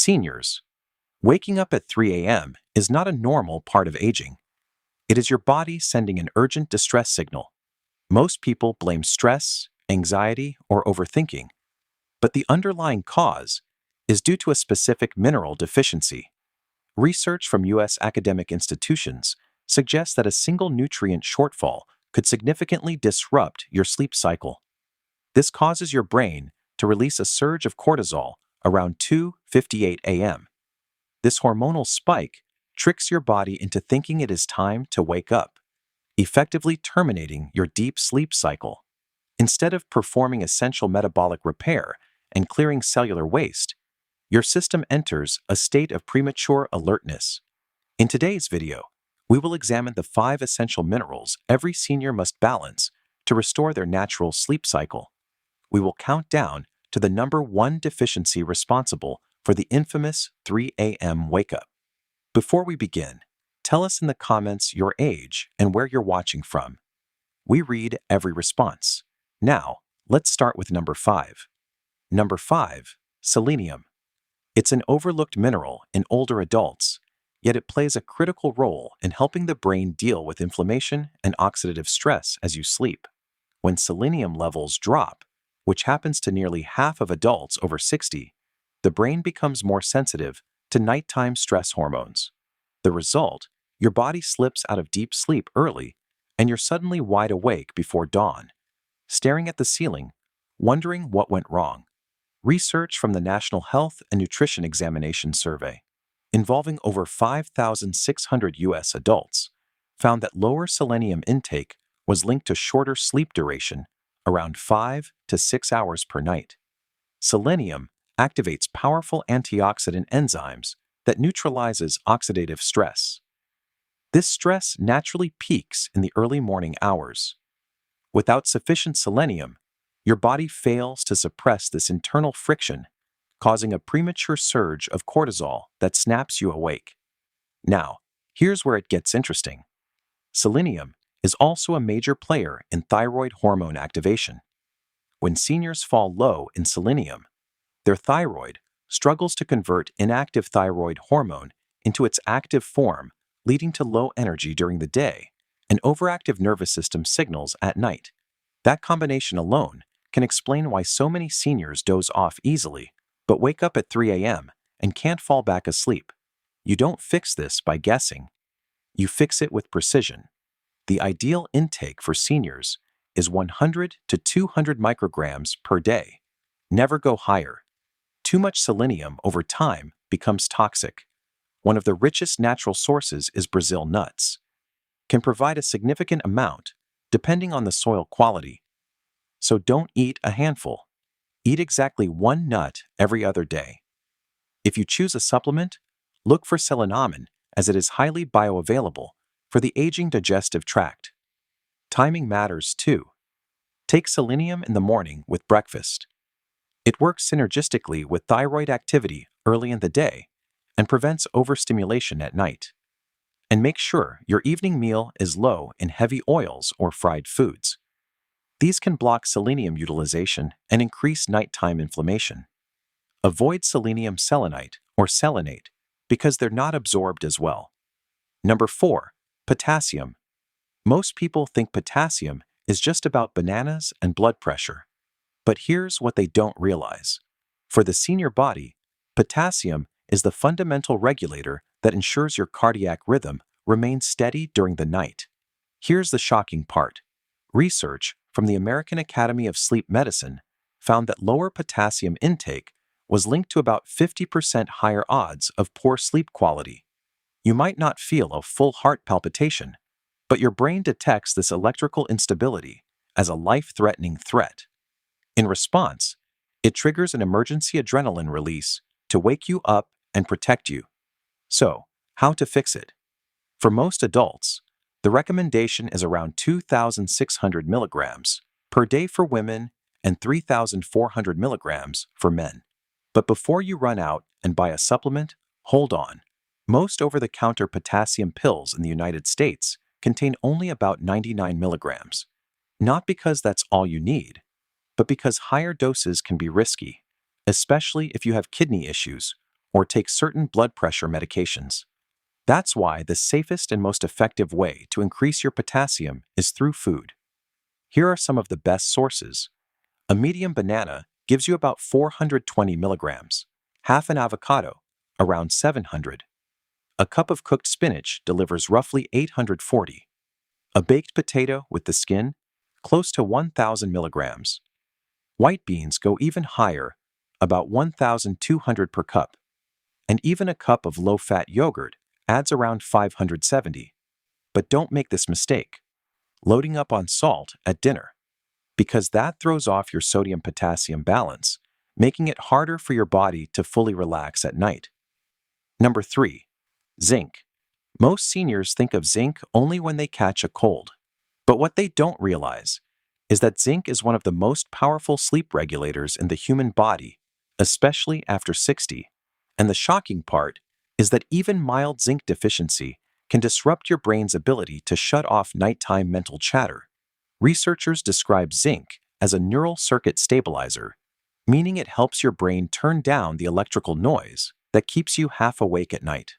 Seniors, waking up at 3 a.m. is not a normal part of aging. It is your body sending an urgent distress signal. Most people blame stress, anxiety, or overthinking, but the underlying cause is due to a specific mineral deficiency. Research from U.S. academic institutions suggests that a single nutrient shortfall could significantly disrupt your sleep cycle. This causes your brain to release a surge of cortisol around 2:58 a.m. This hormonal spike tricks your body into thinking it is time to wake up, effectively terminating your deep sleep cycle. Instead of performing essential metabolic repair and clearing cellular waste, your system enters a state of premature alertness. In today's video, we will examine the 5 essential minerals every senior must balance to restore their natural sleep cycle. We will count down to the number 1 deficiency responsible for the infamous 3 a.m. wake-up. Before we begin, tell us in the comments your age and where you're watching from. We read every response. Now, let's start with number 5. Number 5, selenium. It's an overlooked mineral in older adults, yet it plays a critical role in helping the brain deal with inflammation and oxidative stress as you sleep. When selenium levels drop, which happens to nearly half of adults over 60, the brain becomes more sensitive to nighttime stress hormones. The result, your body slips out of deep sleep early, and you're suddenly wide awake before dawn, staring at the ceiling, wondering what went wrong. Research from the National Health and Nutrition Examination Survey, involving over 5,600 U.S. adults, found that lower selenium intake was linked to shorter sleep duration, around 5 to 6 hours per night. Selenium activates powerful antioxidant enzymes that neutralizes oxidative stress. This stress naturally peaks in the early morning hours. Without sufficient selenium, your body fails to suppress this internal friction, causing a premature surge of cortisol that snaps you awake. Now, here's where it gets interesting. Selenium is also a major player in thyroid hormone activation. When seniors fall low in selenium, their thyroid struggles to convert inactive thyroid hormone into its active form, leading to low energy during the day and overactive nervous system signals at night. That combination alone can explain why so many seniors doze off easily, but wake up at 3 a.m. and can't fall back asleep. You don't fix this by guessing. You fix it with precision. The ideal intake for seniors is 100 to 200 micrograms per day. Never go higher. Too much selenium over time becomes toxic. One of the richest natural sources is Brazil nuts. Can provide a significant amount, depending on the soil quality. So don't eat a handful. Eat exactly 1 nut every other day. If you choose a supplement, look for selenium as it is highly bioavailable for the aging digestive tract. Timing matters too. Take selenium in the morning with breakfast. It works synergistically with thyroid activity early in the day and prevents overstimulation at night. And make sure your evening meal is low in heavy oils or fried foods. These can block selenium utilization and increase nighttime inflammation. Avoid selenium selenite or selenate because they're not absorbed as well. Number 4, potassium. Most people think potassium is just about bananas and blood pressure. But here's what they don't realize. For the senior body, potassium is the fundamental regulator that ensures your cardiac rhythm remains steady during the night. Here's the shocking part. Research from the American Academy of Sleep Medicine found that lower potassium intake was linked to about 50% higher odds of poor sleep quality. You might not feel a full heart palpitation, but your brain detects this electrical instability as a life-threatening threat. In response, it triggers an emergency adrenaline release to wake you up and protect you. So, how to fix it? For most adults, the recommendation is around 2,600 milligrams per day for women and 3,400 milligrams for men. But before you run out and buy a supplement, hold on. Most over-the-counter potassium pills in the United States contain only about 99 milligrams. Not because that's all you need, but because higher doses can be risky, especially if you have kidney issues or take certain blood pressure medications. That's why the safest and most effective way to increase your potassium is through food. Here are some of the best sources. A medium banana gives you about 420 milligrams, half an avocado, around 700. A cup of cooked spinach delivers roughly 840. A baked potato with the skin, close to 1,000 milligrams. White beans go even higher, about 1,200 per cup. And even a cup of low-fat yogurt adds around 570. But don't make this mistake, loading up on salt at dinner, because that throws off your sodium-potassium balance, making it harder for your body to fully relax at night. Number 3. Zinc. Most seniors think of zinc only when they catch a cold. But what they don't realize is that zinc is one of the most powerful sleep regulators in the human body, especially after 60. And the shocking part is that even mild zinc deficiency can disrupt your brain's ability to shut off nighttime mental chatter. Researchers describe zinc as a neural circuit stabilizer, meaning it helps your brain turn down the electrical noise that keeps you half awake at night.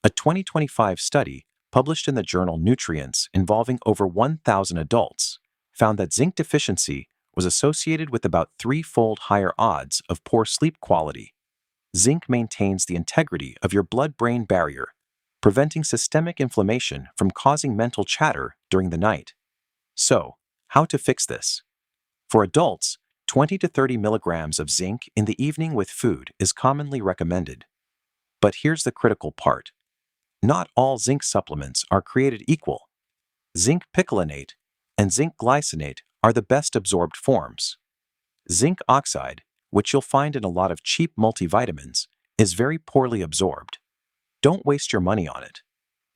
A 2025 study published in the journal Nutrients involving over 1,000 adults found that zinc deficiency was associated with about threefold higher odds of poor sleep quality. Zinc maintains the integrity of your blood-brain barrier, preventing systemic inflammation from causing mental chatter during the night. So, how to fix this? For adults, 20 to 30 milligrams of zinc in the evening with food is commonly recommended. But here's the critical part. Not all zinc supplements are created equal. Zinc picolinate and zinc glycinate are the best absorbed forms. Zinc oxide, which you'll find in a lot of cheap multivitamins, is very poorly absorbed. Don't waste your money on it.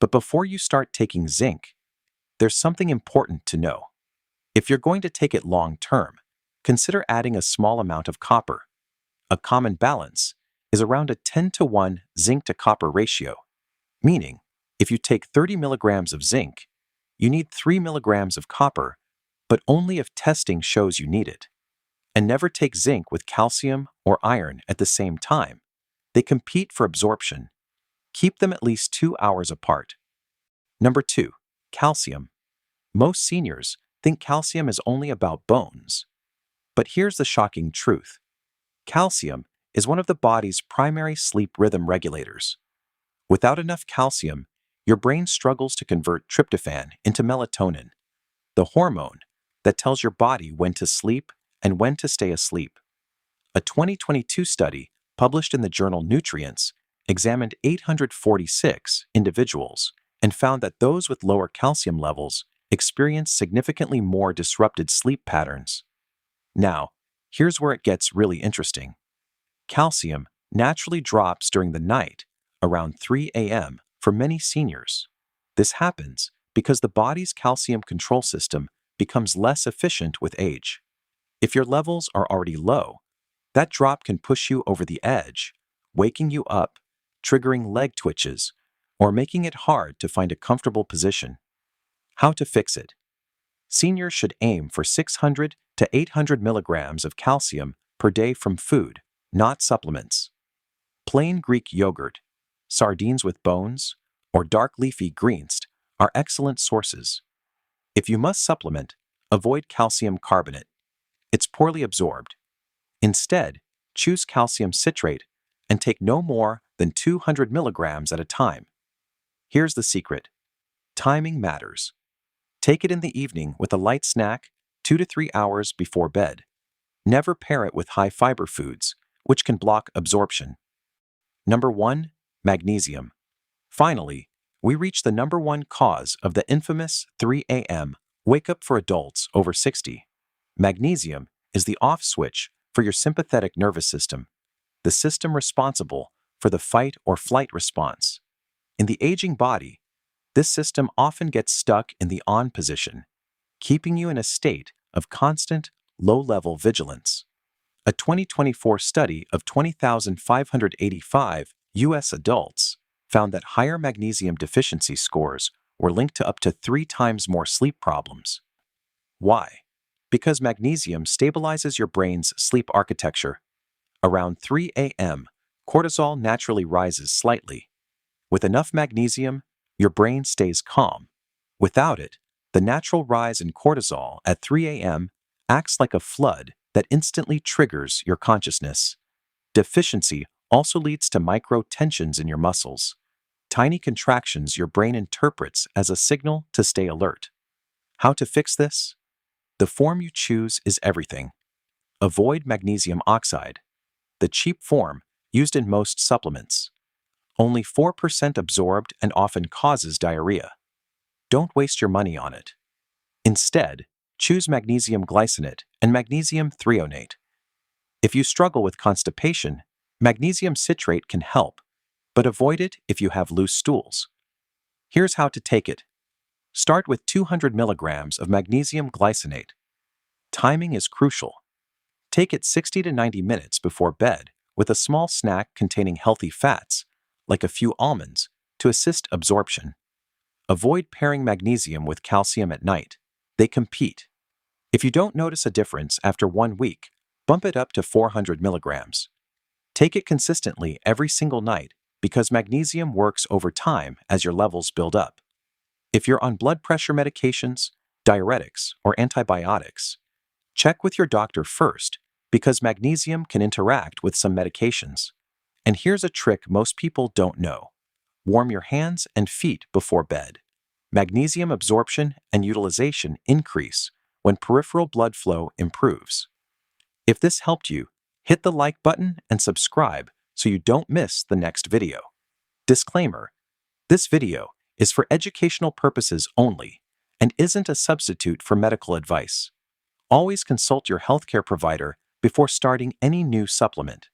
But before you start taking zinc, there's something important to know. If you're going to take it long term, consider adding a small amount of copper. A common balance is around a 10-to-1 zinc to copper ratio, meaning if you take 30 milligrams of zinc, you need 3 milligrams of copper, but only if testing shows you need it. And never take zinc with calcium or iron at the same time. They compete for absorption. Keep them at least 2 hours apart. Number 2. Calcium. Most seniors think calcium is only about bones. But here's the shocking truth. Calcium is one of the body's primary sleep rhythm regulators. Without enough calcium, your brain struggles to convert tryptophan into melatonin, the hormone that tells your body when to sleep and when to stay asleep. A 2022 study published in the journal Nutrients examined 846 individuals and found that those with lower calcium levels experienced significantly more disrupted sleep patterns. Now, here's where it gets really interesting. Calcium naturally drops during the night around 3 a.m. for many seniors. This happens because the body's calcium control system becomes less efficient with age. If your levels are already low, that drop can push you over the edge, waking you up, triggering leg twitches, or making it hard to find a comfortable position. How to fix it? Seniors should aim for 600 to 800 milligrams of calcium per day from food, not supplements. Plain Greek yogurt, sardines with bones, or dark leafy greens are excellent sources. If you must supplement, avoid calcium carbonate. It's poorly absorbed. Instead, choose calcium citrate and take no more than 200 milligrams at a time. Here's the secret. Timing matters. Take it in the evening with a light snack 2 to 3 hours before bed. Never pair it with high-fiber foods, which can block absorption. Number 1. Magnesium. Finally, we reach the number 1 cause of the infamous 3 a.m. wake-up for adults over 60. Magnesium is the off switch for your sympathetic nervous system, the system responsible for the fight or flight response. In the aging body, this system often gets stuck in the on position, keeping you in a state of constant, low-level vigilance. A 2024 study of 20,585 U.S. adults found that higher magnesium deficiency scores were linked to up to 3 times more sleep problems. Why? Because magnesium stabilizes your brain's sleep architecture. Around 3 a.m., cortisol naturally rises slightly. With enough magnesium, your brain stays calm. Without it, the natural rise in cortisol at 3 a.m. acts like a flood that instantly triggers your consciousness. Deficiency also leads to micro tensions in your muscles, tiny contractions your brain interprets as a signal to stay alert. How to fix this? The form you choose is everything. Avoid magnesium oxide, the cheap form used in most supplements. Only 4% absorbed and often causes diarrhea. Don't waste your money on it. Instead, choose magnesium glycinate and magnesium threonate. If you struggle with constipation, magnesium citrate can help, but avoid it if you have loose stools. Here's how to take it. Start with 200 milligrams of magnesium glycinate. Timing is crucial. Take it 60 to 90 minutes before bed with a small snack containing healthy fats, like a few almonds, to assist absorption. Avoid pairing magnesium with calcium at night. They compete. If you don't notice a difference after 1 week, bump it up to 400 milligrams. Take it consistently every single night because magnesium works over time as your levels build up. If you're on blood pressure medications, diuretics, or antibiotics, check with your doctor first because magnesium can interact with some medications. And here's a trick most people don't know. Warm your hands and feet before bed. Magnesium absorption and utilization increase when peripheral blood flow improves. If this helped you, hit the like button and subscribe so you don't miss the next video. Disclaimer: this video is for educational purposes only and isn't a substitute for medical advice. Always consult your healthcare provider before starting any new supplement.